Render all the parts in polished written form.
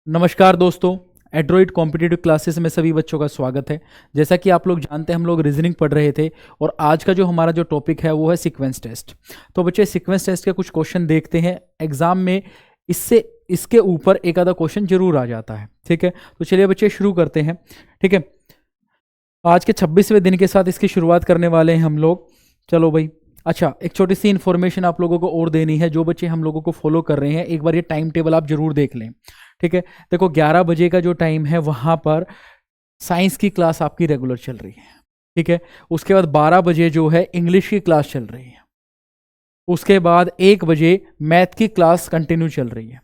नमस्कार दोस्तों, Android competitive classes में सभी बच्चों का स्वागत है। जैसा कि आप लोग जानते हैं, हम लोग रीजनिंग पढ़ रहे थे और आज का जो हमारा टॉपिक है वो है सीक्वेंस टेस्ट। तो बच्चे सीक्वेंस टेस्ट के कुछ क्वेश्चन देखते हैं एग्जाम में। इसके ऊपर एक आधा क्वेश्चन जरूर आ जाता है। ठीक है, तो चलिए बच्चे शुरू करते हैं। ठीक है, आज के 26वें दिन के साथ इसकी शुरुआत करने वाले हैं हम लोग। चलो भाई, अच्छा एक छोटी सी इन्फॉर्मेशन आप लोगों को और देनी है। जो बच्चे हम लोगों को फॉलो कर रहे हैं, एक बार ये टाइम टेबल आप जरूर देख लें। ठीक है, देखो 11 बजे का जो टाइम है वहां पर साइंस की क्लास आपकी रेगुलर चल रही है। ठीक है, उसके बाद 12 बजे जो है इंग्लिश की क्लास चल रही है। उसके बाद 1 बजे मैथ की क्लास कंटिन्यू चल रही है।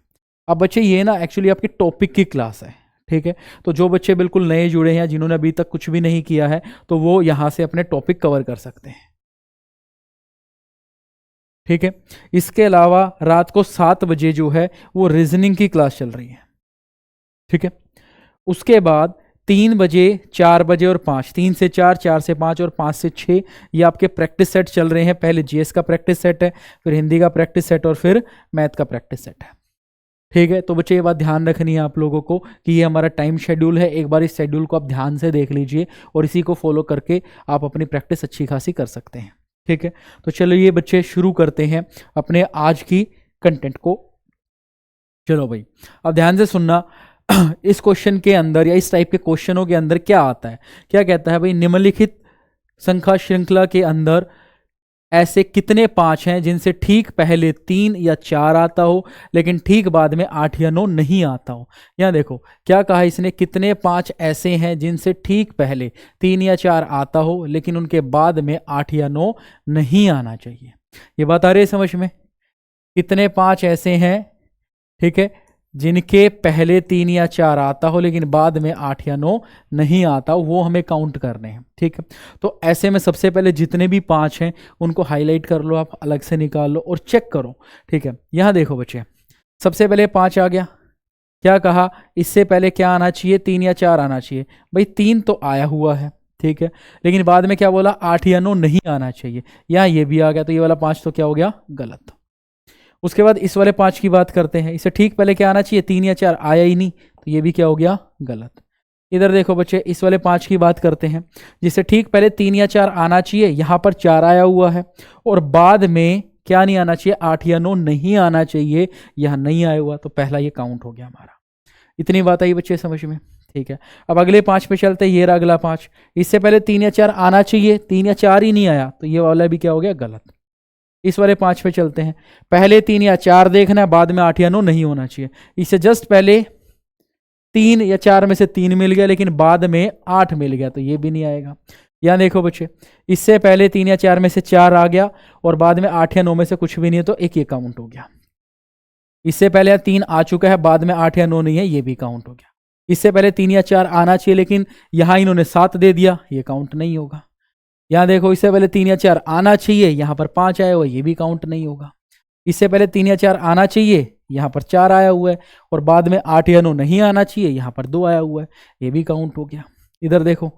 अब बच्चे ये ना एक्चुअली आपकी टॉपिक की क्लास है। ठीक है, तो जो बच्चे बिल्कुल नए जुड़े हैं, जिन्होंने अभी तक कुछ भी नहीं किया है, तो वो यहां से अपने टॉपिक कवर कर सकते हैं। ठीक है, इसके अलावा रात को 7 बजे जो है वो रीजनिंग की क्लास चल रही है। ठीक है, उसके बाद 3 बजे, 4 बजे और 5, 3 से 4, 4 से 5 और 5 से 6 ये आपके प्रैक्टिस सेट चल रहे हैं। पहले जीएस का प्रैक्टिस सेट है, फिर हिंदी का प्रैक्टिस सेट और फिर मैथ का प्रैक्टिस सेट है। ठीक है, तो बच्चे ये बात ध्यान रखनी है आप लोगों को कि ये हमारा टाइम शेड्यूल है। एक बार इस शेड्यूल को आप ध्यान से देख लीजिए और इसी को फॉलो करके आप अपनी प्रैक्टिस अच्छी खासी कर सकते हैं। ठीक है, तो चलो ये बच्चे शुरू करते हैं अपने आज की कंटेंट को। चलो भाई, अब ध्यान से सुनना। इस क्वेश्चन के अंदर या इस टाइप के क्वेश्चनों के अंदर क्या आता है, क्या कहता है भाई, निम्नलिखित संख्या श्रृंखला के अंदर ऐसे कितने 5 हैं जिनसे ठीक पहले 3 या 4 आता हो लेकिन ठीक बाद में 8 या 9 नहीं आता हो। यहां देखो क्या कहा इसने, कितने 5 ऐसे हैं जिनसे ठीक पहले 3 या 4 आता हो लेकिन उनके बाद में 8 या 9 नहीं आना चाहिए। ये बात आ रही है समझ में? कितने 5 ऐसे हैं, ठीक है, जिनके पहले 3 या 4 आता हो लेकिन बाद में 8 या 9 नहीं आता हो, वो हमें काउंट करने हैं। ठीक है, तो ऐसे में सबसे पहले जितने भी 5 हैं उनको हाईलाइट कर लो, आप अलग से निकाल लो और चेक करो। ठीक है, यहां देखो बच्चे, सबसे पहले 5 आ गया। क्या कहा, इससे पहले क्या आना चाहिए, 3 या 4 आना चाहिए। भाई 3 तो आया हुआ है, ठीक है, लेकिन बाद में क्या बोला, 8 या 9 नहीं आना चाहिए। यहां ये भी आ गया, तो ये वाला 5 तो क्या हो गया, गलत। उसके बाद इस वाले 5 की बात करते हैं। इससे ठीक पहले क्या आना चाहिए, 3 या 4 आया ही नहीं, तो ये भी क्या हो गया, गलत। इधर देखो बच्चे, इस वाले 5 की बात करते हैं जिससे ठीक पहले 3 या 4 आना चाहिए, यहां पर 4 आया हुआ है और बाद में क्या नहीं आना चाहिए, 8 या 9 नहीं आना चाहिए, यहां नहीं आया हुआ, तो पहला ये काउंट हो गया हमारा। इतनी बात आई बच्चे समझ में? ठीक है, अब अगले 5 पे चलते हैं। ये रहा अगला 5, इससे पहले 3 या 4 आना चाहिए, 3 या 4 ही नहीं आया, तो ये वाला भी क्या हो गया, गलत। इस वाले 5 पे चलते हैं। पहले 3 या 4 देखना है, बाद में 8 या 9 नहीं होना चाहिए। इससे जस्ट पहले 3 या 4 में से 3 मिल गया लेकिन बाद में 8 मिल गया, तो ये भी नहीं आएगा। यहां देखो बच्चे, इससे पहले 3 या 4 में से 4 आ गया और बाद में 8 या 9 में से कुछ भी नहीं है, तो एक ये काउंट हो गया। इससे पहले 3 आ चुका है, बाद में 8 या 9 नहीं है, ये भी काउंट हो गया। इससे पहले 3 या 4 आना चाहिए लेकिन यहां इन्होंने 7 दे दिया, ये काउंट नहीं होगा। यहां देखो, इससे पहले 3 या 4 आना चाहिए, यहां पर 5 आया हुआ है, ये भी काउंट नहीं होगा। इससे पहले 3 या 4 आना चाहिए, यहां पर 4 आया हुआ है और बाद में 8 या 9 नहीं आना चाहिए, यहां पर 2 आया हुआ है, ये भी काउंट हो गया। इधर देखो,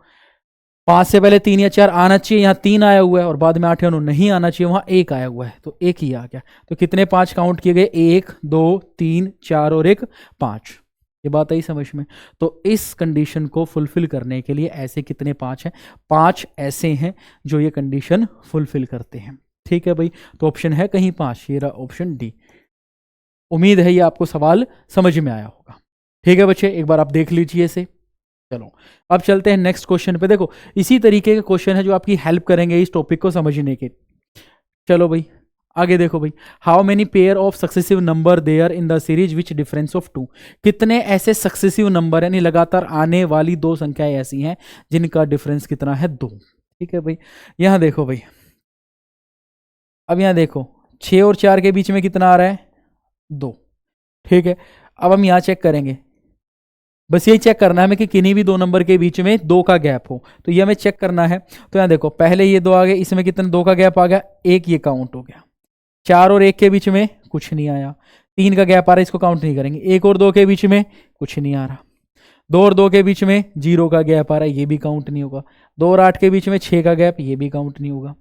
5 से पहले 3 या 4 आना चाहिए, यहां 3 आया हुआ है और बाद में 8 या 9 नहीं आना चाहिए, वहां 1 आया हुआ है, तो 1 ही आ गया। तो कितने 5 काउंट किए गए, 1 2 3 4 और 1 5। ये बात आई समझ में? तो इस कंडीशन को फुलफिल करने के लिए ऐसे कितने 5 हैं, 5 ऐसे हैं जो ये कंडीशन फुलफिल करते हैं। ठीक है भाई, तो ऑप्शन है कहीं 5, ये रहा ऑप्शन डी। उम्मीद है ये आपको सवाल समझ में आया होगा। ठीक है बच्चे, एक बार आप देख लीजिए इसे। चलो अब चलते हैं नेक्स्ट क्वेश्चन पे। देखो इसी तरीके के क्वेश्चन है जो आपकी हेल्प करेंगे इस टॉपिक को समझने के। चलो भाई आगे देखो भाई, how many pair of successive number there in the series which difference of 2। कितने ऐसे सक्सेसिव नंबर यानी लगातार आने वाली 2 संख्याएं ऐसी हैं जिनका डिफरेंस कितना है, 2। ठीक है भाई, यहां देखो भाई, अब यहां देखो 6 और 4 के बीच में कितना आ रहा है, 2। ठीक है, अब हम यहां चेक करेंगे, बस यही चेक करना है हमें कि किन्हीं भी 2 नंबर के बीच में 2 का गैप हो, तो ये हमें चेक करना है। तो यहां देखो, पहले ये 2 आ गए, इसमें कितना 2 का गैप आ गया, 1 ये काउंट हो गया। 4 और 1 के बीच में कुछ नहीं आया, 3 का गैप आ रहा है, इसको काउंट नहीं करेंगे। 1 और 2 के बीच में कुछ नहीं आ रहा, 2 और 2 के बीच में 0 का गैप आ रहा है, ये भी काउंट नहीं होगा। 2 और 8 के बीच में 6 का गैप, ये भी काउंट नहीं होगा।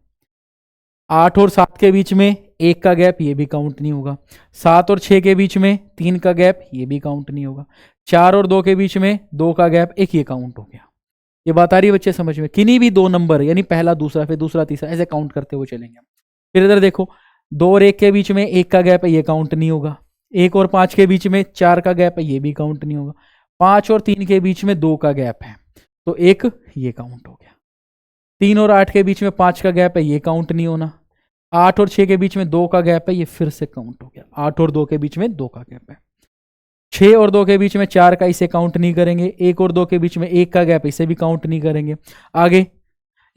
8 और 7 के बीच में 1 का गैप, ये भी काउंट नहीं होगा। 7 और 6 के बीच में 3 का गैप, ये भी काउंट नहीं होगा। 4 और 2 के बीच में 2 का गैप, एक ये काउंट हो गया। ये बात आ रही है बच्चे समझ में? किन्हीं भी 2 नंबर यानी पहला दूसरा फिर दूसरा तीसरा ऐसे काउंट करते हुए चलेंगे। फिर इधर देखो 2 और 1 के बीच में 1 का गैप है, ये काउंट नहीं होगा। 1 और 5 के बीच में 4 का गैप है, ये भी काउंट नहीं होगा। 5 और 3 के बीच में 2 का गैप है तो एक ये काउंट हो गया। 3 और 8 के बीच में 5 का गैप है, ये काउंट नहीं होना। 8 और 6 के बीच में 2 का गैप है, ये फिर से काउंट हो गया। 8 और 2 के बीच में 2 का गैप है। 6 और 2 के बीच में 4 का, इसे काउंट नहीं करेंगे। 1 और 2 के बीच में 1 का गैप, इसे भी काउंट नहीं करेंगे। आगे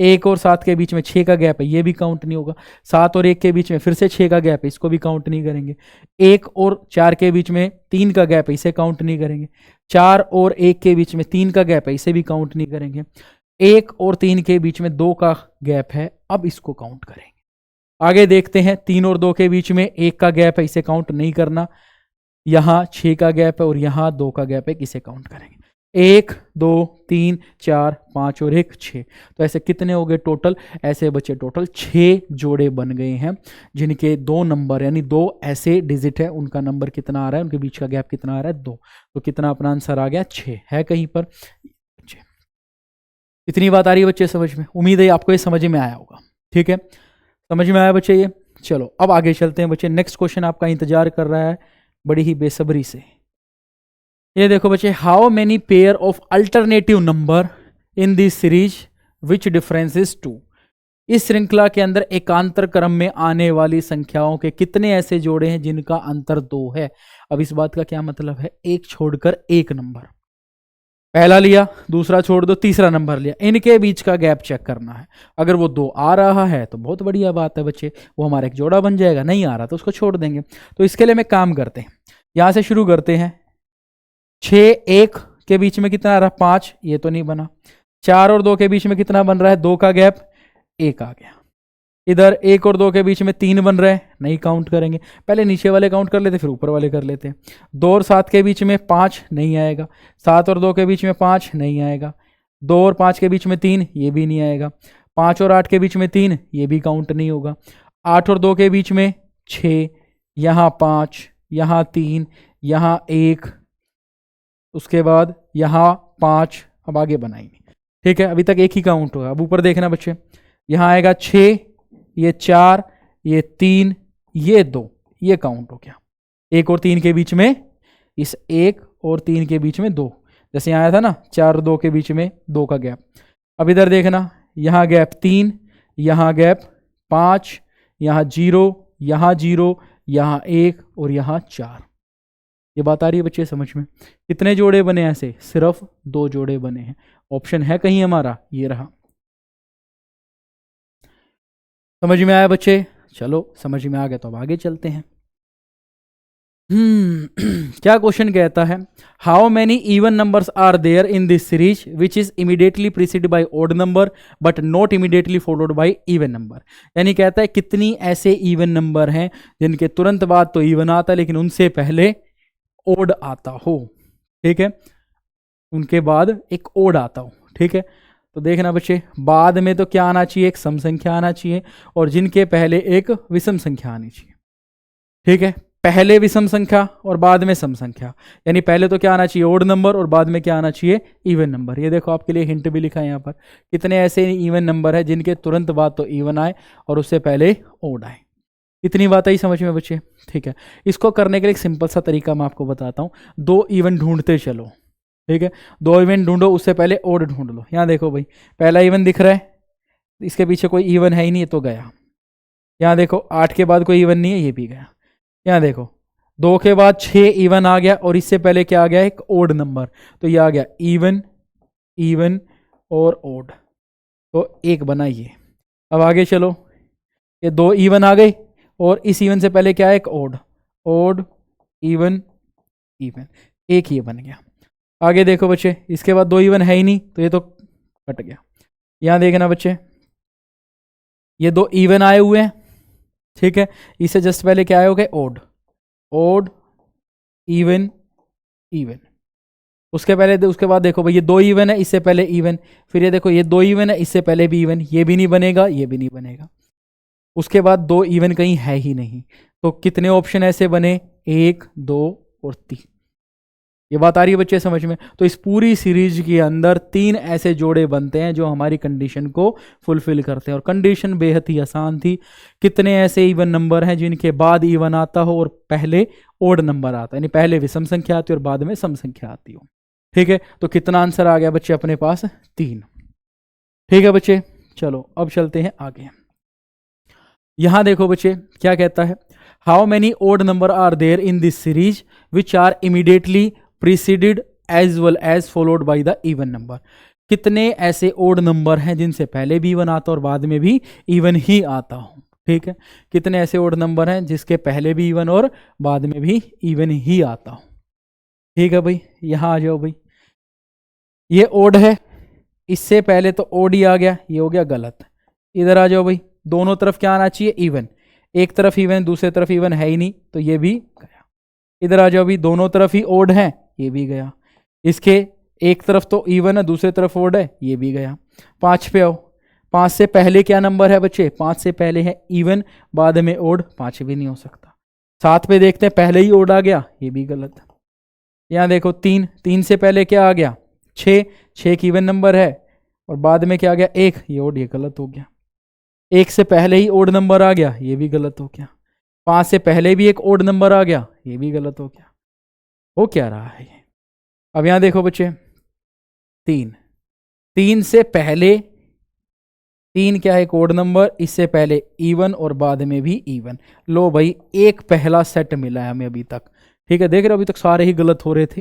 1 और 7 के बीच में 6 का गैप है, ये भी काउंट नहीं होगा। 7 और 1 के बीच में फिर से 6 का गैप है, इसको भी काउंट नहीं करेंगे। 1 और 4 के बीच में 3 का गैप है, इसे काउंट नहीं करेंगे। 4 और 1 के बीच में 3 का गैप है, इसे भी काउंट नहीं करेंगे। 1 और 3 के बीच में 2 का गैप है, अब इसको काउंट करेंगे। आगे देखते हैं 3 और 2 के बीच में 1 का गैप है, इसे काउंट नहीं करना। यहां 6 का गैप है और यहां 2 का गैप है, किसे काउंट करेंगे। 1 2 3 4 5 और 1 6। तो ऐसे कितने हो गए टोटल? ऐसे बचे टोटल 6 जोड़े बन गए हैं जिनके 2 नंबर यानी 2 ऐसे डिजिट है, उनका नंबर कितना आ रहा है, उनके बीच का गैप कितना आ रहा है 2। तो कितना अपना आंसर आ गया 6 है कहीं पर। इतनी बात आ रही है बच्चे समझ में? उम्मीद है आपको ये समझ में आया होगा। ठीक है, समझ में आया बच्चे ये? चलो अब आगे चलते हैं बच्चे। नेक्स्ट क्वेश्चन आपका इंतजार कर रहा है बड़ी ही बेसब्री से। ये देखो बच्चे, how many pair of alternative number in this series which difference is 2। इस श्रृंखला के अंदर एकांतर क्रम में आने वाली संख्याओं के कितने ऐसे जोड़े हैं जिनका अंतर 2 है। अब इस बात का क्या मतलब है? एक छोड़कर एक नंबर, पहला लिया, दूसरा छोड़ दो, तीसरा नंबर लिया, इनके बीच का गैप चेक करना है। अगर वो 2 आ रहा है तो बहुत बढ़िया बात है बच्चे, वो हमारा एक जोड़ा बन जाएगा। नहीं आ रहा तो उसको छोड़ देंगे। तो इसके लिए मैं काम करते हैं, यहां से शुरू करते हैं। 6 1 के बीच में कितना आ रहा है 5, ये तो नहीं बना। 4 और 2 के बीच में कितना बन रहा है 2 का गैप, 1 आ गया। इधर 1 और 2 के बीच में 3 बन रहे हैं, नहीं काउंट करेंगे। पहले नीचे वाले काउंट कर लेते फिर ऊपर वाले कर लेते हैं। 2 और 7 के बीच में 5 नहीं आएगा। 7 और 2 के बीच में 5 नहीं आएगा। 2 और 5 के बीच में 3, ये भी नहीं आएगा। 5 और 8 के बीच में 3, ये भी काउंट नहीं होगा। 8 और 2 के बीच में 6, यहाँ 5, यहाँ 3, यहाँ 1, उसके बाद यहाँ 5। अब आगे बनाएंगे। ठीक है, अभी तक एक ही काउंट होगा। अब ऊपर देखना बच्चे, यहाँ आएगा 6, ये 4, ये 3, ये 2, ये काउंट हो गया। 1 और 3 के बीच में, इस 1 और 3 के बीच में 2, जैसे यहाँ आया था ना 4 और 2 के बीच में 2 का गैप। अब इधर देखना, यहाँ गैप 3, यहाँ गैप 5, यहाँ 0, यहाँ 0, यहाँ 1 और यहाँ 4। ये बात आ रही है बच्चे समझ में? कितने जोड़े बने ऐसे? सिर्फ 2 जोड़े बने हैं। ऑप्शन है कहीं हमारा, ये रहा। समझ में आया बच्चे? चलो समझ में आ गया तो अब आगे चलते हैं। क्या क्वेश्चन कहता है? How many even numbers are there in this series which is immediately precede by odd number but not immediately followed by even number. यानी कहता है कितनी ऐसे इवन नंबर हैं जिनके तुरंत बाद तो इवन आता है लेकिन उनसे पहले ओड आता हो। ठीक है, उनके बाद एक ओड आता हो। ठीक है, तो देखना बच्चे, बाद में तो क्या आना चाहिए? एक सम संख्या आना चाहिए और जिनके पहले एक विषम संख्या आनी चाहिए। ठीक है, पहले विषम संख्या और बाद में सम संख्या, यानी पहले तो क्या आना चाहिए? ओड नंबर और बाद में क्या आना चाहिए? Even number. ये देखो आपके लिए हिंट भी लिखा है यहाँ पर, कितने ऐसे इवन नंबर है जिनके तुरंत बाद तो इवन आए और उससे पहले ओड आए। इतनी बात आई समझ में बच्चे? ठीक है, इसको करने के लिए एक सिंपल सा तरीका मैं आपको बताता हूँ। 2 इवन ढूंढते चलो। ठीक है, 2 इवन ढूंढो, उससे पहले ओड ढूंढ लो। यहाँ देखो भाई, पहला इवन दिख रहा है, इसके पीछे कोई इवन है ही नहीं, तो गया। यहाँ देखो 8 के बाद कोई इवन नहीं है, ये भी गया। यहाँ देखो 2 के बाद 6 इवन आ गया और इससे पहले क्या आ गया? एक ओड नंबर, तो ये आ गया इवन, इवन और ओड, तो 1 बना ये। अब आगे चलो, ये 2 इवन आ गए और इस इवन से पहले क्या है? एक ओड, ओड, इवन, इवन, 1 ये बन गया। आगे देखो बच्चे, इसके बाद 2 इवन है ही नहीं, तो ये तो कट गया। यहां देखना बच्चे, ये 2 इवन आए हुए हैं। ठीक है, इससे जस्ट पहले क्या आए हो गए? Odd, odd, even, even. उसके बाद देखो भाई, ये 2 इवन है, इससे पहले इवन, फिर ये देखो ये 2 इवन है, इससे पहले भी इवन, ये भी नहीं बनेगा, ये भी नहीं बनेगा। उसके बाद 2 इवन कहीं है ही नहीं, तो कितने ऑप्शन ऐसे बने? 1 2 और 3। ये बात आ रही है बच्चे समझ में? तो इस पूरी सीरीज के अंदर 3 ऐसे जोड़े बनते हैं जो हमारी कंडीशन को फुलफिल करते हैं, और कंडीशन बेहद ही आसान थी। कितने ऐसे इवन नंबर हैं जिनके बाद इवन आता हो और पहले ओड नंबर आता है, यानी पहले विषम संख्या आती है और बाद में सम संख्या आती हो। ठीक है, तो कितना आंसर आ गया बच्चे अपने पास? 3। ठीक है बच्चे, चलो अब चलते हैं आगे। यहां देखो बच्चे क्या कहता है, how many odd number are there in this series which are immediately preceded as well as followed by the even number. कितने ऐसे ओड नंबर हैं जिनसे पहले भी इवन आता और बाद में भी इवन ही आता हो। ठीक है, कितने ऐसे ओड नंबर हैं जिसके पहले भी इवन और बाद में भी इवन ही आता हो। ठीक है भाई, यहां आ जाओ भाई, ये ओड है, इससे पहले तो ओड ही आ गया, ये हो गया गलत। इधर आ जाओ भाई, दोनों तरफ क्या आना चाहिए? इवन। एक तरफ इवन दूसरे तरफ इवन है ही नहीं, तो ये भी गया। इधर आ जाओ भाई, दोनों तरफ ही ओड है, ये भी गया। इसके एक तरफ तो इवन है दूसरे तरफ ओड है, ये भी गया। 5 पे आओ, 5 से पहले क्या नंबर है बच्चे? 5 से पहले है इवन, बाद में ओड, 5 भी नहीं हो सकता। 7 पे देखते हैं, पहले ही ओड आ गया, ये भी गलत। यहाँ देखो 3 से पहले क्या आ गया? 6 एक इवन नंबर है और बाद में क्या आ गया? 1, ये ओड, ये गलत हो गया। 1 से पहले ही ओड नंबर आ गया, ये भी गलत हो गया। 5 से पहले भी एक ओड नंबर आ गया, ये भी गलत हो गया। हो क्या रहा है ये? अब यहां देखो बच्चे, 3 से पहले 3 क्या है? एक ओड नंबर, इससे पहले इवन और बाद में भी इवन। लो भाई, एक पहला सेट मिला है हमें अभी तक। ठीक है, देख रहे हो अभी तक सारे ही गलत हो रहे थे।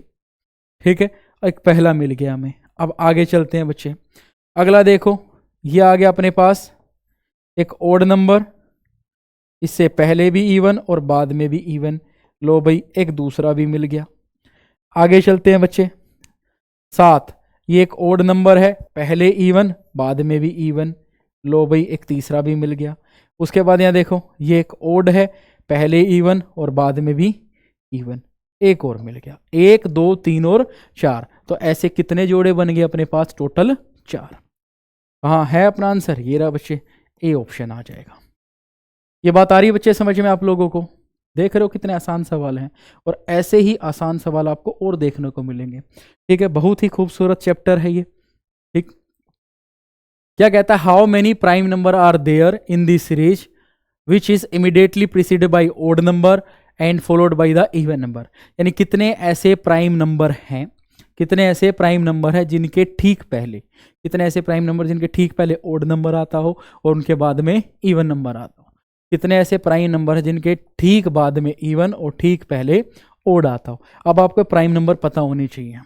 ठीक है, एक पहला मिल गया हमें। अब आगे चलते हैं बच्चे, अगला देखो, ये आ गया अपने पास एक ओड नंबर, इससे पहले भी इवन और बाद में भी इवन। लो भाई, एक दूसरा भी मिल गया। आगे चलते हैं बच्चे, 7, ये एक ओड नंबर है, पहले इवन बाद में भी इवन। लो भाई, एक तीसरा भी मिल गया। उसके बाद यहाँ देखो, ये एक ओड है, पहले इवन और बाद में भी इवन, एक और मिल गया। 1 2 3 और 4, तो ऐसे कितने जोड़े बन गए अपने पास? टोटल 4। कहाँ है अपना आंसर? ये रहा बच्चे, ए ऑप्शन आ जाएगा। ये बात आ रही है बच्चे समझ में आप लोगों को? देख रहे हो कितने आसान सवाल हैं, और ऐसे ही आसान सवाल आपको और देखने को मिलेंगे। ठीक है, बहुत ही खूबसूरत चैप्टर है ये। ठीक, क्या कहता है, how many prime number are there in this series which is immediately preceded by odd number and followed by the even number. यानी कितने ऐसे प्राइम नंबर हैं, कितने ऐसे प्राइम नंबर हैं जिनके ठीक पहले, कितने ऐसे प्राइम नंबर जिनके ठीक पहले ओड नंबर आता हो और उनके बाद में इवन नंबर आता हो। कितने ऐसे प्राइम नंबर हैं जिनके ठीक बाद में इवन और ठीक पहले ओड आता हो। अब आपको प्राइम नंबर पता होनी चाहिए।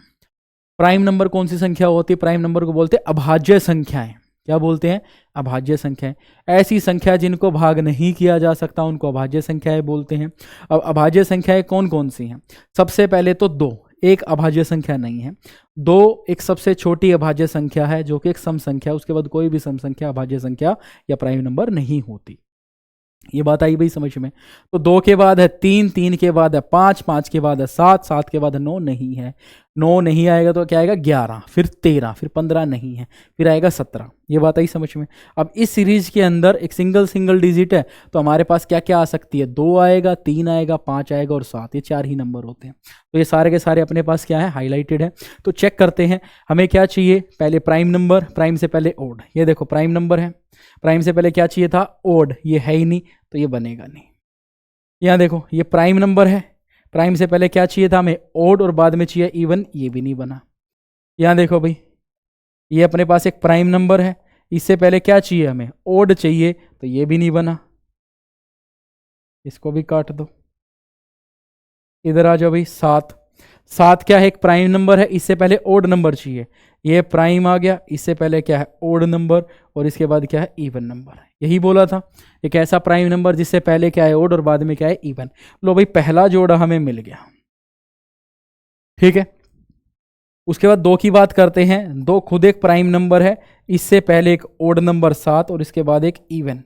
प्राइम नंबर कौन सी संख्या होती है? प्राइम नंबर को बोलते हैं अभाज्य संख्याएं। क्या बोलते हैं? अभाज्य संख्याएं। ऐसी संख्या जिनको भाग नहीं किया जा सकता उनको अभाज्य संख्याएं बोलते हैं। अब अभाज्य संख्याएं कौन कौन सी हैं? सबसे पहले तो 2 एक अभाज्य संख्या नहीं है। 2 एक सबसे छोटी अभाज्य संख्या है जो कि एक सम संख्या, उसके बाद कोई भी सम संख्या अभाज्य संख्या या प्राइम नंबर नहीं होती। ये बात आई भाई समझ में? तो 2 के बाद है 3, 3 के बाद है 5, 5 के बाद है 7, 7 के बाद है 9 नहीं है, 9 नहीं आएगा तो क्या आएगा? 11, फिर 13, फिर 15 नहीं है, फिर आएगा 17। ये बात आई समझ में? अब इस सीरीज के अंदर एक सिंगल डिजिट है तो हमारे पास क्या क्या आ सकती है? 2 आएगा, 3 आएगा, 5 आएगा और 7, ये 4 ही नंबर होते हैं। तो ये सारे के सारे अपने पास क्या है? हाईलाइटेड है। तो चेक करते हैं हमें क्या चाहिए। पहले प्राइम नंबर, प्राइम से पहले ओड। ये देखो प्राइम नंबर है, प्राइम से पहले क्या चाहिए था? ओड। ये है ही नहीं तो ये बनेगा नहीं। यहाँ देखो ये प्राइम नंबर है, प्राइम से पहले क्या चाहिए था हमें? ओड और बाद में चाहिए इवन, ये भी नहीं बना। यहाँ देखो भाई, ये अपने पास एक प्राइम नंबर है, इससे पहले क्या चाहिए हमें? ओड चाहिए, तो ये भी नहीं बना, इसको भी काट दो। इधर आ जाओ भाई, 7, 7 क्या है? एक प्राइम नंबर है, इससे पहले ओड नंबर चाहिए, ये प्राइम आ गया, इससे पहले क्या है? ओड नंबर और इसके बाद क्या है? Even number. यही बोला था, एक ऐसा प्राइम नंबर जिससे पहले क्या है? ओड और बाद में क्या है? इवन। लो भाई, पहला जोड़ा हमें मिल गया। ठीक है, उसके बाद 2 की बात करते हैं। 2 खुद एक प्राइम नंबर है, इससे पहले एक ओड नंबर 7 और इसके बाद एक इवन।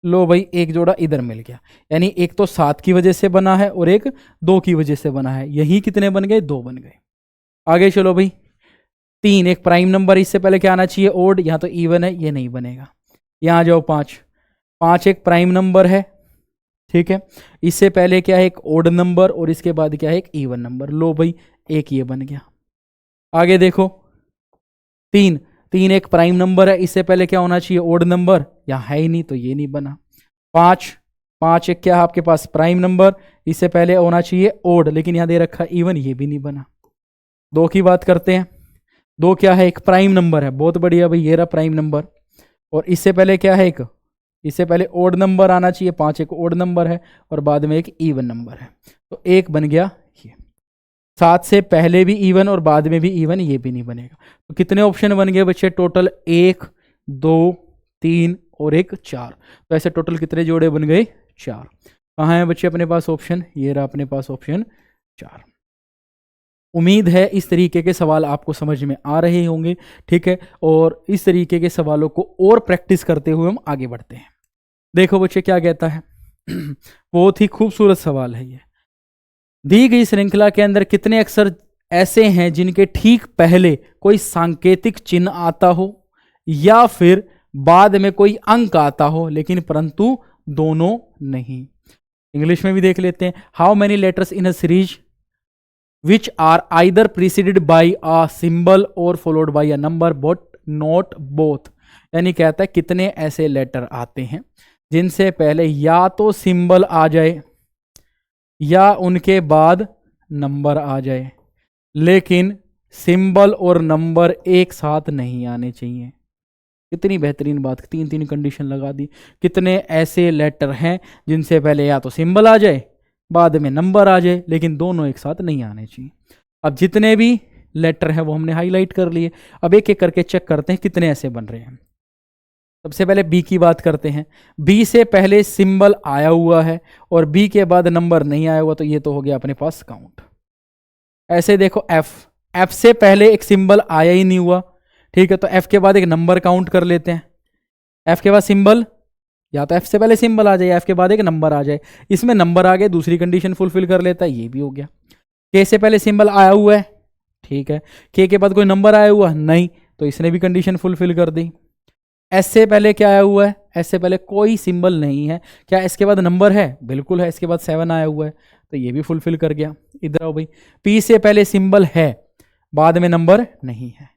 लो भाई, एक जोड़ा इधर मिल गया, यानी एक तो 7 की वजह से बना है और एक 2 की वजह से बना है। यही कितने बन गए? 2 बन गए। आगे चलो भाई, 3 एक प्राइम नंबर, इससे पहले क्या आना चाहिए? ओड, यहाँ तो इवन है, ये नहीं बनेगा। यहाँ आ जाओ, 5, 5 एक प्राइम नंबर है, ठीक है, इससे पहले क्या है? एक ओड नंबर और इसके बाद क्या है? एक इवन नंबर। लो भाई, एक ये बन गया। आगे देखो 3, 3 एक प्राइम नंबर है, इससे पहले क्या होना चाहिए, ओड नंबर, यहाँ है ही नहीं तो ये नहीं बना। 5, 5 एक क्या है आपके पास, प्राइम नंबर, इससे पहले होना चाहिए ओड, लेकिन यहाँ दे रखा इवन, ये भी नहीं बना। 2 की बात करते हैं, 2 क्या है, एक प्राइम नंबर है, बहुत बढ़िया भाई, ये रहा प्राइम नंबर। और इससे पहले क्या है, एक इससे पहले ओड नंबर आना चाहिए, 5 एक ओड नंबर है और बाद में एक इवन नंबर है, तो एक बन गया ये। 7 से पहले भी इवन और बाद में भी इवन, ये भी नहीं बनेगा। तो कितने ऑप्शन बन गए बच्चे टोटल, 1 2 3 और एक 4। तो ऐसे टोटल कितने जोड़े बन गए, 4। कहाँ है बच्चे अपने पास ऑप्शन, ये रहा अपने पास ऑप्शन 4। उम्मीद है इस तरीके के सवाल आपको समझ में आ रहे होंगे, ठीक है। और इस तरीके के सवालों को और प्रैक्टिस करते हुए हम आगे बढ़ते हैं। देखो बच्चे क्या कहता है बहुत ही खूबसूरत सवाल है ये। दी गई श्रृंखला के अंदर कितने अक्षर ऐसे हैं जिनके ठीक पहले कोई सांकेतिक चिन्ह आता हो या फिर बाद में कोई अंक आता हो, लेकिन परंतु दोनों नहीं। इंग्लिश में भी देख लेते हैं, how many letters in a series which are either preceded by a symbol or followed by a number but not both। यानी कहता है कितने ऐसे लेटर आते हैं जिनसे पहले या तो सिंबल आ जाए या उनके बाद नंबर आ जाए, लेकिन सिंबल और नंबर एक साथ नहीं आने चाहिए। कितनी बेहतरीन बात, 3 कंडीशन लगा दी। कितने ऐसे लेटर हैं जिनसे पहले या तो सिंबल आ जाए बाद में नंबर आ जाए, लेकिन दोनों एक साथ नहीं आने चाहिए। अब जितने भी लेटर हैं वो हमने हाईलाइट कर लिए। अब एक एक करके चेक करते हैं कितने ऐसे बन रहे हैं। सबसे पहले बी की बात करते हैं। बी से पहले सिंबल आया हुआ है और बी के बाद नंबर नहीं आया हुआ, तो ये तो हो गया अपने पास काउंट। ऐसे देखो एफ, एफ से पहले एक सिंबल आया ही नहीं हुआ, ठीक है, तो एफ के बाद एक नंबर काउंट कर लेते हैं। एफ के बाद सिंबल, या तो एफ से पहले सिंबल आ जाए या एफ के बाद एक नंबर आ जाए, इसमें नंबर आ गए, दूसरी कंडीशन फुलफिल कर लेता है, ये भी हो गया। के से पहले सिंबल आया हुआ है, ठीक है, के बाद कोई नंबर आया हुआ नहीं, तो इसने भी कंडीशन फुलफिल कर दी। एस से पहले क्या आया हुआ है, एस से पहले कोई सिंबल नहीं है, क्या इसके बाद नंबर है, बिल्कुल है, इसके बाद 7 आया हुआ है, तो ये भी फुलफिल कर गया। इधर आओ भाई, पी से पहले सिंबल है बाद में नंबर नहीं है।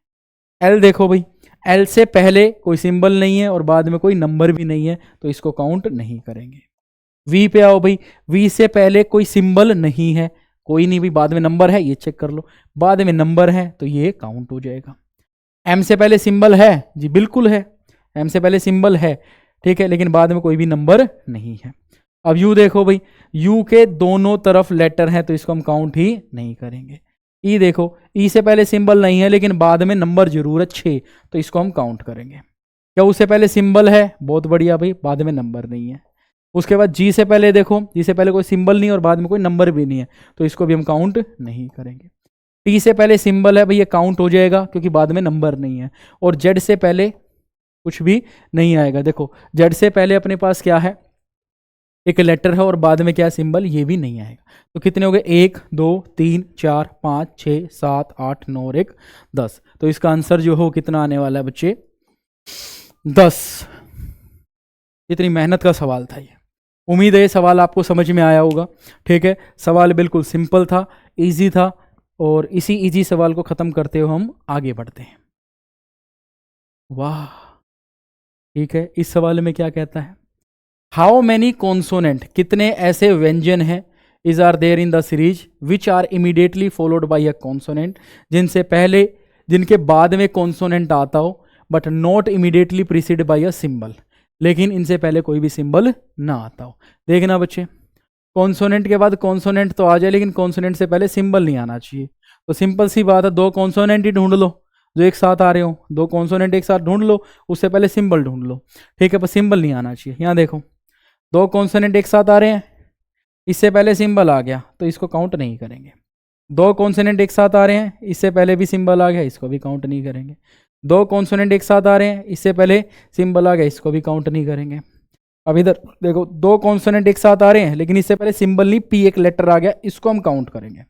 एल देखो भाई, एल से पहले कोई सिंबल नहीं है और बाद में कोई नंबर भी नहीं है, तो इसको काउंट नहीं करेंगे। वी पे आओ भाई, वी से पहले कोई सिंबल नहीं है, कोई नहीं भी, बाद में नंबर है, ये चेक कर लो, बाद में नंबर है तो ये काउंट हो जाएगा। एम से पहले सिंबल है, जी बिल्कुल है, एम से पहले सिंबल है, ठीक है, लेकिन बाद में कोई भी नंबर नहीं है। अब यू देखो भाई, यू के दोनों तरफ लेटर हैं, तो इसको हम काउंट ही नहीं करेंगे। ई देखो, ई से पहले सिंबल नहीं है लेकिन बाद में नंबर जरूर है 6, तो इसको हम काउंट करेंगे। क्या उससे पहले सिंबल है, बहुत बढ़िया भाई, बाद में नंबर नहीं है। उसके बाद जी से पहले देखो, जी से पहले कोई सिंबल नहीं और बाद में कोई नंबर भी नहीं है, तो इसको भी हम काउंट नहीं करेंगे। टी से पहले सिंबल है भाई, ये काउंट हो जाएगा क्योंकि बाद में नंबर नहीं है। और जेड से पहले कुछ भी नहीं आएगा। देखो जेड से पहले अपने पास क्या है, एक लेटर है और बाद में क्या सिंबल, ये भी नहीं आएगा। तो कितने हो गए, 1 2 3 4 5 6 7 8 9 और 1 10। तो इसका आंसर जो हो कितना आने वाला है बच्चे, 10। इतनी मेहनत का सवाल था ये। उम्मीद है ये सवाल आपको समझ में आया होगा, ठीक है। सवाल बिल्कुल सिंपल था, इजी था, और इसी इजी सवाल को खत्म करते हुए हम आगे बढ़ते हैं। वाह, ठीक है। इस सवाल में क्या कहता है, हाउ मैनी कॉन्सोनेंट, कितने ऐसे व्यंजन हैं, is are there in the series which are immediately followed by a consonant, जिनसे पहले, जिनके बाद में कॉन्सोनेंट आता हो but not immediately precede by a symbol, लेकिन इनसे पहले कोई भी सिंबल ना आता हो। देखना बच्चे, कॉन्सोनेंट के बाद कॉन्सोनेंट तो आ जाए लेकिन कॉन्सोनेंट से पहले सिंबल नहीं आना चाहिए। तो सिंपल सी बात है, 2 कॉन्सोनेंट ही ढूंढ लो जो एक साथ आ रहे हो, 2 कॉन्सोनेंट एक साथ ढूंढ लो, उससे पहले सिंबल ढूंढ लो, ठीक है, पर सिंबल नहीं आना चाहिए। यहाँ देखो 2 कॉन्सोनेंट एक साथ आ रहे हैं, इससे पहले सिंबल आ गया तो इसको काउंट नहीं करेंगे। 2 कॉन्सोनेंट एक साथ आ रहे हैं, इससे पहले भी सिंबल आ गया, इसको भी काउंट नहीं करेंगे। 2 कॉन्सोनेंट एक साथ आ रहे हैं, इससे पहले सिंबल आ गया, इसको भी काउंट नहीं करेंगे। अब इधर देखो 2 कॉन्सोनेंट एक साथ आ रहे हैं लेकिन इससे पहले सिंबल नहीं, पी एक लेटर आ गया, इसको हम काउंट करेंगे।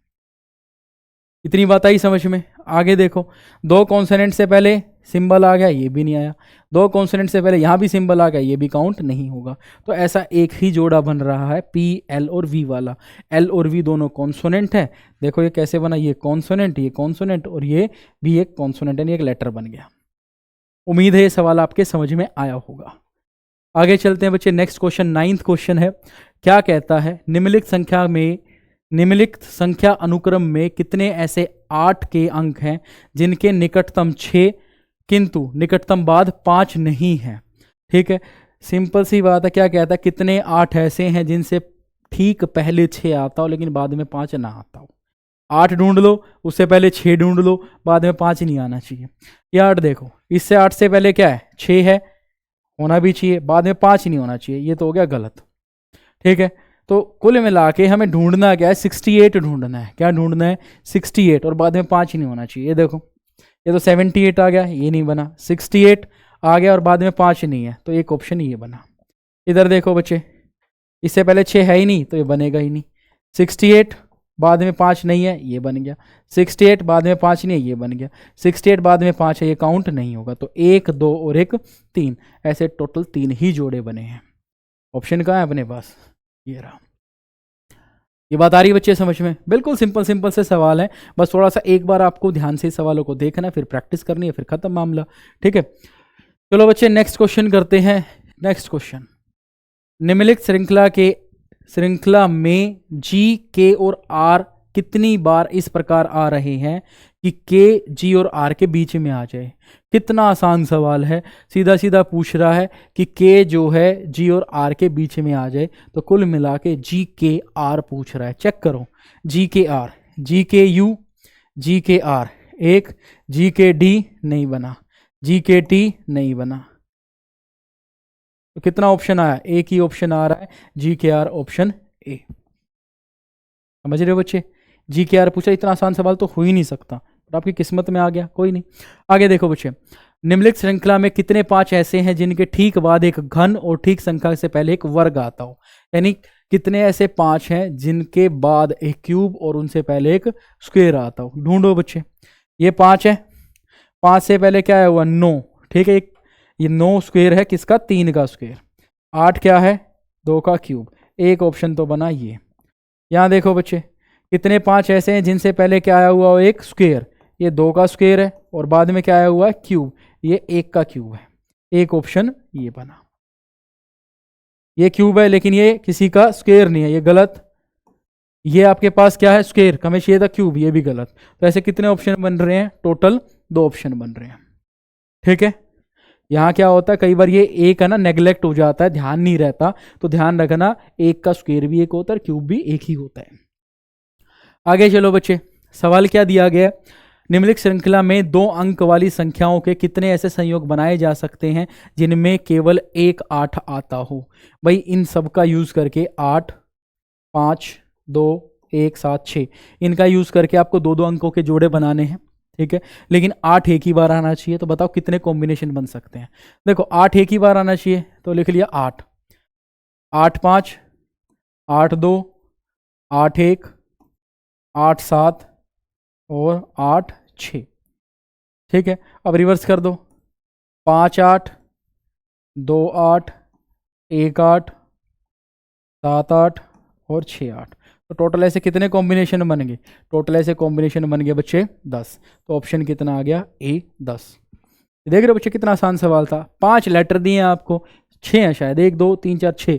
इतनी बात आई समझ में। आगे देखो 2 कॉन्सोनेंट से पहले सिंबल आ गया, ये भी नहीं आया। दो कॉन्सोनेंट से पहले यहाँ भी सिंबल आ गया, ये भी काउंट नहीं होगा। तो ऐसा एक ही जोड़ा बन रहा है पी एल और वी वाला। एल और वी दोनों कॉन्सोनेंट है। देखो ये कैसे बना, ये कॉन्सोनेंट और ये भी एक कॉन्सोनेंट, यानी एक लेटर बन गया। उम्मीद है ये सवाल आपके समझ में आया होगा। आगे चलते हैं बच्चे, नेक्स्ट क्वेश्चन 9th क्वेश्चन है। क्या कहता है, निम्नलिखित संख्या अनुक्रम में कितने ऐसे 8 के अंक हैं जिनके निकटतम 6 किंतु निकटतम बाद 5 नहीं है। ठीक है, सिंपल सी बात है। क्या कहता है, कितने 8 ऐसे हैं जिनसे ठीक पहले 6 आता हो लेकिन बाद में 5 ना आता हो। 8 ढूंढ लो, उससे पहले 6 ढूंढ लो, बाद में 5 नहीं आना चाहिए। ये 8 देखो, इससे 8 से पहले क्या है, 6 है, होना भी चाहिए, बाद में 5 नहीं होना चाहिए, ये तो हो गया गलत। ठीक है, तो कुल मिला के हमें ढूंढना क्या है, 68 ढूंढना है। क्या ढूंढना है, 68, और बाद में 5 नहीं होना चाहिए। ये देखो, ये तो 78 आ गया, ये नहीं बना, 68 आ गया और बाद में 5 नहीं है, तो एक ऑप्शन ये बना। इधर देखो बच्चे, इससे पहले 6 है ही नहीं तो ये बनेगा ही नहीं। 68 बाद में 5 नहीं है, ये बन गया। 68 बाद में 5 नहीं है, ये बन गया। 68 बाद में 5 है, ये काउंट नहीं होगा। तो 1, 2 और 1 3, ऐसे टोटल 3 ही जोड़े बने हैं। ऑप्शन कहाँ है अपने पास, ये रहा। ये बात आ रही है बच्चे समझ में? बिल्कुल सिंपल से सवाल है, बस थोड़ा सा एक बार आपको ध्यान से सवालों को देखना है, फिर प्रैक्टिस करनी है, फिर खत्म मामला। ठीक है, चलो बच्चे नेक्स्ट क्वेश्चन करते हैं। नेक्स्ट क्वेश्चन, निम्नलिखित श्रृंखला में जी, के और आर कितनी बार इस प्रकार आ रहे हैं कि के, जी और आर के बीच में आ जाए। कितना आसान सवाल है, सीधा सीधा पूछ रहा है कि के जो है जी और आर के बीच में आ जाए। तो कुल मिला के जी के आर पूछ रहा है। चेक करो, जी के आर, जी के यू, जी के आर एक, जी के डी नहीं बना, जी के टी नहीं बना। तो कितना ऑप्शन आया, एक ही ऑप्शन आ रहा है, जी के आर ऑप्शन ए। समझ रहे हो बच्चे? जी के आर पूछा, इतना आसान सवाल तो हो ही नहीं सकता, पर आपकी किस्मत में आ गया, कोई नहीं। आगे देखो बच्चे, निम्नलिखित श्रृंखला में कितने 5 ऐसे हैं जिनके ठीक बाद एक घन और ठीक संख्या से पहले एक वर्ग आता हो। यानी कितने ऐसे 5 हैं जिनके बाद एक क्यूब और उनसे पहले एक स्क्वायर आता हो। ढूंढो बच्चे, ये 5 है, 5 से पहले क्या है हुआ, 9। ठीक है, ये 9 स्क्वायर है किसका, 3 का स्क्वायर। 8 क्या है, 2 का क्यूब। एक ऑप्शन तो बना ये। यहाँ देखो बच्चे, कितने 5 ऐसे हैं जिनसे पहले क्या आया हुआ, एक स्क्वायर, ये 2 का स्क्वायर है, और बाद में क्या आया हुआ है, क्यूब, ये 1 का क्यूब है। एक ऑप्शन ये बना। ये क्यूब है लेकिन ये किसी का स्क्वायर नहीं है, ये गलत। ये आपके पास क्या है, स्क्वायर, हमें चाहिए था क्यूब, ये भी गलत। तो ऐसे कितने ऑप्शन बन रहे हैं, टोटल 2 ऑप्शन बन रहे हैं। ठीक है, यहाँ क्या होता है, कई बार ये एक है ना नेग्लेक्ट हो जाता है, ध्यान नहीं रहता, तो ध्यान रखना, 1 का स्क्वायर भी एक होता है, क्यूब भी एक ही होता है। आगे चलो बच्चे, सवाल क्या दिया गया, निम्नलिखित श्रृंखला में 2 अंक वाली संख्याओं के कितने ऐसे संयोग बनाए जा सकते हैं जिनमें केवल एक 8 आता हो। भाई इन सब का यूज करके 8, 5, 2, 1, 7, 6, इनका यूज करके आपको 2-2 अंकों के जोड़े बनाने हैं। ठीक है, लेकिन 8 एक ही बार आना चाहिए। तो बताओ कितने कॉम्बिनेशन बन सकते हैं। देखो 8 एक ही बार आना चाहिए, तो लिख लिया 8, 8, 5, 8, 2, 8, 1, 8, 7 और 8, 6। ठीक है, अब रिवर्स कर दो, 5, 8, 2, 8, 1, 8, 7, 8 और 6, 8। तो टोटल ऐसे कितने कॉम्बिनेशन बन गए, टोटल ऐसे कॉम्बिनेशन बन गए बच्चे 10। तो ऑप्शन कितना आ गया, ए 10। देख रहे हो बच्चे कितना आसान सवाल था। 5 लेटर दिए हैं आपको, 6 हैं शायद, 1, 2, 3, 4, 6।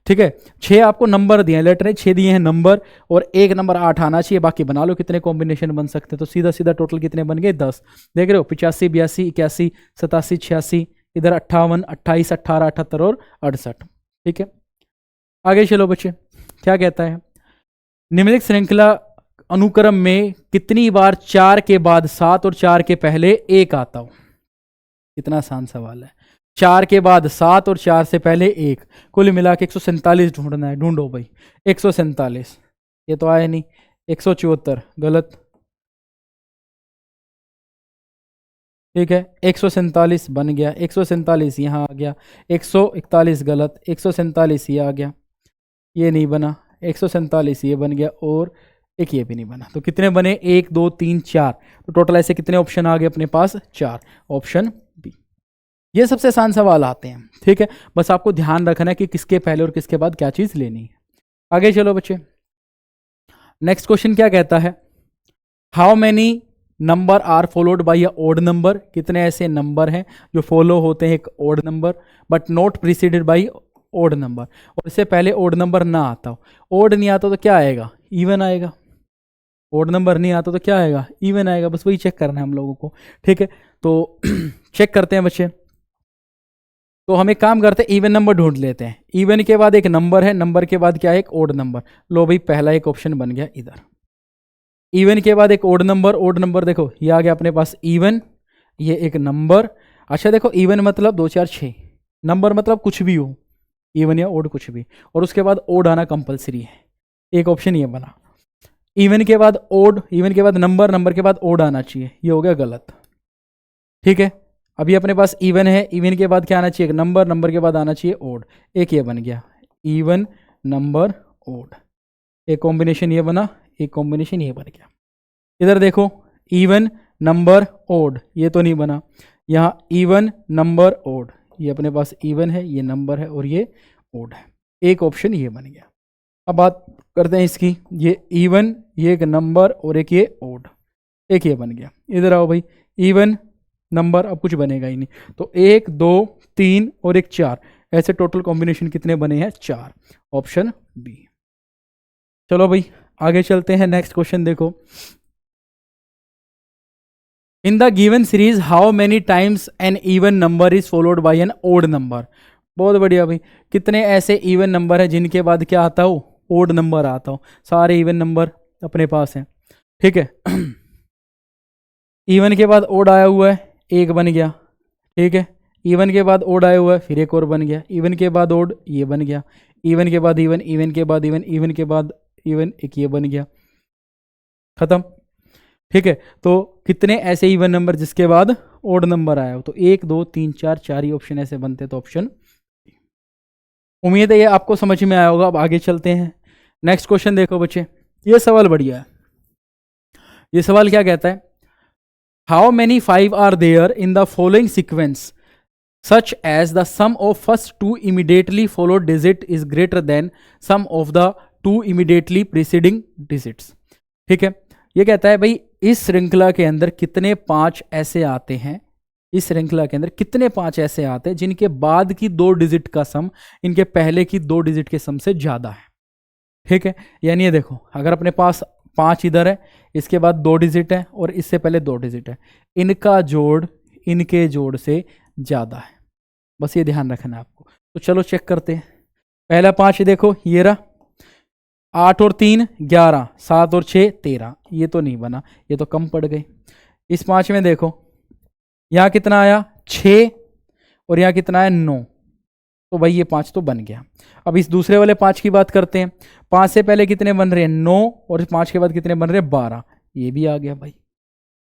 ठीक है, 6 आपको नंबर दिए हैं, लेटर है 6 दिए हैं नंबर, और एक नंबर 8 आना चाहिए। बाकी बना लो कितने कॉम्बिनेशन बन सकते हैं। तो सीधा सीधा टोटल कितने बन गए, 10। देख रहे हो, 85, 82, 81, 87, 86, इधर 58, 28, 18, 78 और 68। ठीक है, आगे चलो बच्चे, क्या कहता है, निम्नलिखित श्रृंखला अनुक्रम में कितनी बार 4 के बाद 7 और 4 के पहले 1 आता हो। कितना आसान सवाल है, 4 के बाद 7 और 4 से पहले 1, कुल मिला के 147 ढूंढना है। ढूंढो भाई, 147, ये तो आया नहीं। 174 गलत। ठीक है, 147 बन गया, 147 यहाँ आ गया, 141 गलत, 147 ये आ गया, ये नहीं बना, 147 ये बन गया, और एक ये भी नहीं बना। तो कितने बने, 1, 2, 3, 4। तो टोटल ऐसे कितने ऑप्शन आ गए अपने पास, 4, ऑप्शन बी। ये सबसे आसान सवाल आते हैं, ठीक है। बस आपको ध्यान रखना है कि किसके पहले और किसके बाद क्या चीज लेनी है। आगे चलो बच्चे, नेक्स्ट क्वेश्चन क्या कहता है, how many number are followed by a odd number, कितने ऐसे नंबर हैं जो फॉलो होते हैं एक odd number but not preceded by odd number, और इससे पहले ओड नंबर ना आता हो। ओड नहीं आता तो क्या आएगा, इवन आएगा। ओड नंबर नहीं आता तो क्या आएगा, इवन आएगा। बस वही चेक करना है हम लोगों को, ठीक है। तो चेक करते हैं बच्चे। तो हम एक काम करते हैं, इवन नंबर ढूंढ लेते हैं। इवन के बाद एक नंबर है, नंबर के बाद क्या है, एक ओड नंबर। लो भाई, पहला एक ऑप्शन बन गया इधर। इवन के बाद एक ओड नंबर, ओड नंबर देखो ये आ गया अपने पास इवन, ये एक नंबर। अच्छा देखो, इवन मतलब 2 4 6, नंबर मतलब कुछ भी हो, इवन या ओड कुछ भी, और उसके बाद ओड आना कंपलसरी है। एक ऑप्शन ये बना। इवन के बाद ओड, इवन के बाद नंबर, नंबर के बाद ओड आना चाहिए, ये हो गया गलत, ठीक है। अभी अपने पास इवन है, इवन के बाद क्या आना चाहिए, एक नंबर, नंबर के बाद आना चाहिए ओड। एक ये बन गया इवन नंबर ओड, एक कॉम्बिनेशन ये बना, एक कॉम्बिनेशन ये बन गया। इधर देखो इवन नंबर ओड, ये तो नहीं बना। यहाँ इवन नंबर ओड, ये अपने पास इवन है, ये नंबर है और ये ओड है। एक ऑप्शन ये बन गया। अब बात करते हैं इसकी, ये इवन, ये एक नंबर और एक ये ओड, एक ये बन गया। इधर आओ भाई, इवन नंबर, अब कुछ बनेगा ही नहीं, तो 1 2 3 और एक 4, ऐसे टोटल कॉम्बिनेशन कितने बने हैं, 4, ऑप्शन बी। चलो भाई आगे चलते हैं, नेक्स्ट क्वेश्चन देखो। In the given series how many times an even number is followed by an odd number. बहुत बढ़िया भाई, कितने ऐसे इवन नंबर है जिनके बाद क्या आता हो, ओड नंबर आता हो। सारे इवन नंबर अपने पास हैं, ठीक है। इवन के बाद ओड आया हुआ है, एक बन गया, ठीक है। इवन के बाद ओड आया हुआ है, फिर एक और बन गया। इवन के बाद ओड, ये बन गया। इवन के बाद इवन, इवन के बाद इवन, इवन के बाद इवन, एक ये बन गया, खत्म, ठीक है। तो कितने ऐसे इवन नंबर जिसके बाद ओड नंबर आया हो, तो 1 2 3 4, 4 ही ऑप्शन ऐसे बनते, तो ऑप्शन। उम्मीद है ये आपको समझ में आया होगा। अब आगे चलते हैं, नेक्स्ट क्वेश्चन देखो बच्चे, ये सवाल बढ़िया है। ये सवाल क्या कहता है, how many 5 are there in the following sequence such as the sum of first 2 immediately followed digit is greater than sum of the 2 immediately preceding digits। ठीक है, ये कहता है भाई इस श्रृंखला के अंदर कितने 5 ऐसे आते हैं, इस श्रृंखला के अंदर कितने 5 ऐसे आते हैं जिनके बाद की 2 डिजिट का सम इनके पहले की 2 डिजिट के सम से ज्यादा है। ठीक है, यानी ये देखो, अगर अपने पास 5 इधर है, इसके बाद 2 डिजिट है और इससे पहले 2 डिजिट है, इनका जोड़ इनके जोड़ से ज्यादा है। बस ये ध्यान रखना है आपको। तो चलो चेक करते हैं। पहला 5 देखो, ये रहा, 8 और 3 11, 7 और 6 13, ये तो नहीं बना, ये तो कम पड़ गए। इस 5 में देखो, यहाँ कितना आया 6 और यहाँ कितना आया 9, तो भाई ये 5 तो बन गया। अब इस दूसरे वाले 5 की बात करते हैं। 5 से पहले कितने बन रहे हैं 9 और इस 5 के बाद कितने बन रहे हैं 12, ये भी आ गया भाई।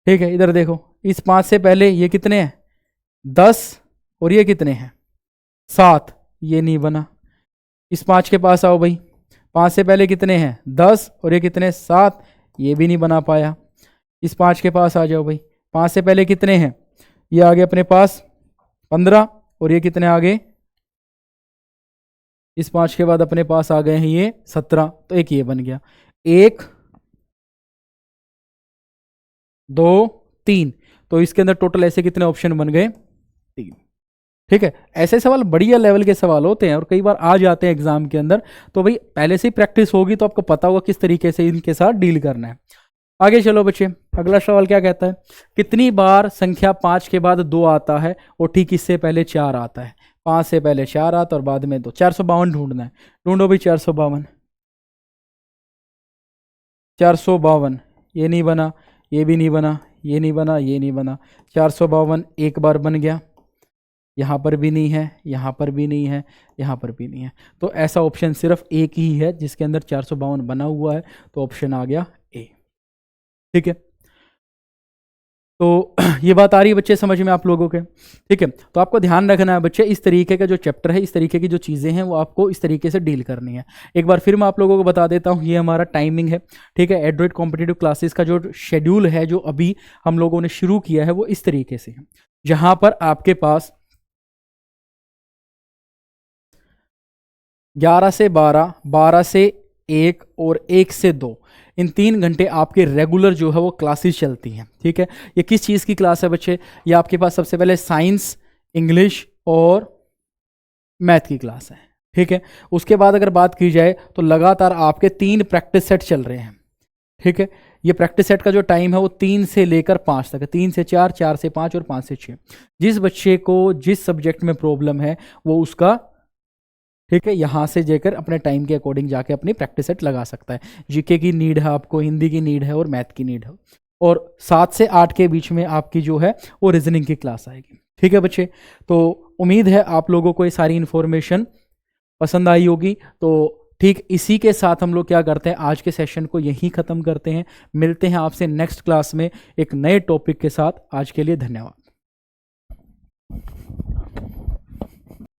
ठीक है, इधर देखो, इस 5 से पहले ये कितने हैं 10 और ये कितने हैं 7, ये नहीं बना। इस 5 के पास आओ भाई, 5 से पहले कितने हैं 10 और ये कितने 7, ये भी नहीं बना पाया। इस 5 के पास आ जाओ भाई, 5 से पहले कितने हैं, ये आ गए अपने पास 15 और ये कितने आ गए, इस 5 के बाद अपने पास आ गए हैं ये 17, तो एक ये बन गया। 1 2 3, तो इसके अंदर टोटल ऐसे कितने ऑप्शन बन गए 3। ठीक है, ऐसे सवाल बढ़िया लेवल के सवाल होते हैं और कई बार आ जाते हैं एग्जाम के अंदर, तो भाई पहले से ही प्रैक्टिस होगी तो आपको पता होगा किस तरीके से इनके साथ डील करना है। आगे चलो बच्चे, अगला सवाल क्या कहता है, कितनी बार संख्या 5 के बाद 2 आता है और ठीक इससे पहले 4 आता है। 5 से पहले 4 आता और बाद में 2, 452 ढूंढना है। ढूंढो भाई 452, 452, ये नहीं बना, ये भी नहीं बना, ये नहीं बना, ये नहीं बना। 452 एक बार बन गया, यहाँ पर भी नहीं है, यहाँ पर भी नहीं है, यहाँ पर भी नहीं है, तो ऐसा ऑप्शन सिर्फ एक ही है जिसके अंदर 452 बना हुआ है, तो ऑप्शन आ गया ए। ठीक है, तो ये बात आ रही है बच्चे समझ में आप लोगों के। ठीक है, तो आपको ध्यान रखना है बच्चे, इस तरीके का जो चैप्टर है, इस तरीके की जो चीज़ें हैं वो आपको इस तरीके से डील करनी है। एक बार फिर मैं आप लोगों को बता देता हूँ, ये हमारा टाइमिंग है। ठीक है, एंड्रॉइड कॉम्पिटिटिव क्लासेस का जो शेड्यूल है, जो अभी हम लोगों ने शुरू किया है, वो इस तरीके से है, जहाँ पर आपके पास 11 से 12, 12 से 1 और 1 से 2, इन 3 घंटे आपके रेगुलर जो है वो क्लासेस चलती हैं। ठीक है, ये किस चीज़ की क्लास है बच्चे? ये आपके पास सबसे पहले साइंस, इंग्लिश और मैथ की क्लास है। ठीक है, उसके बाद अगर बात की जाए तो लगातार आपके 3 प्रैक्टिस सेट चल रहे हैं। ठीक है, ये प्रैक्टिस सेट का जो टाइम है वो 3 से लेकर 5 तक है, 3 से 4, 4 से 5 और 5 से 6। जिस बच्चे को जिस सब्जेक्ट में प्रॉब्लम है वो उसका, ठीक है, यहाँ से जेकर अपने टाइम के अकॉर्डिंग जाके अपनी प्रैक्टिस सेट लगा सकता है। जीके की नीड है आपको, हिंदी की नीड है और मैथ की नीड है, और 7 से 8 के बीच में आपकी जो है वो रीजनिंग की क्लास आएगी। ठीक है बच्चे, तो उम्मीद है आप लोगों को ये सारी इन्फॉर्मेशन पसंद आई होगी। तो ठीक इसी के साथ हम लोग क्या करते हैं, आज के सेशन को यहीं ख़त्म करते हैं। मिलते हैं आपसे नेक्स्ट क्लास में एक नए टॉपिक के साथ। आज के लिए धन्यवाद।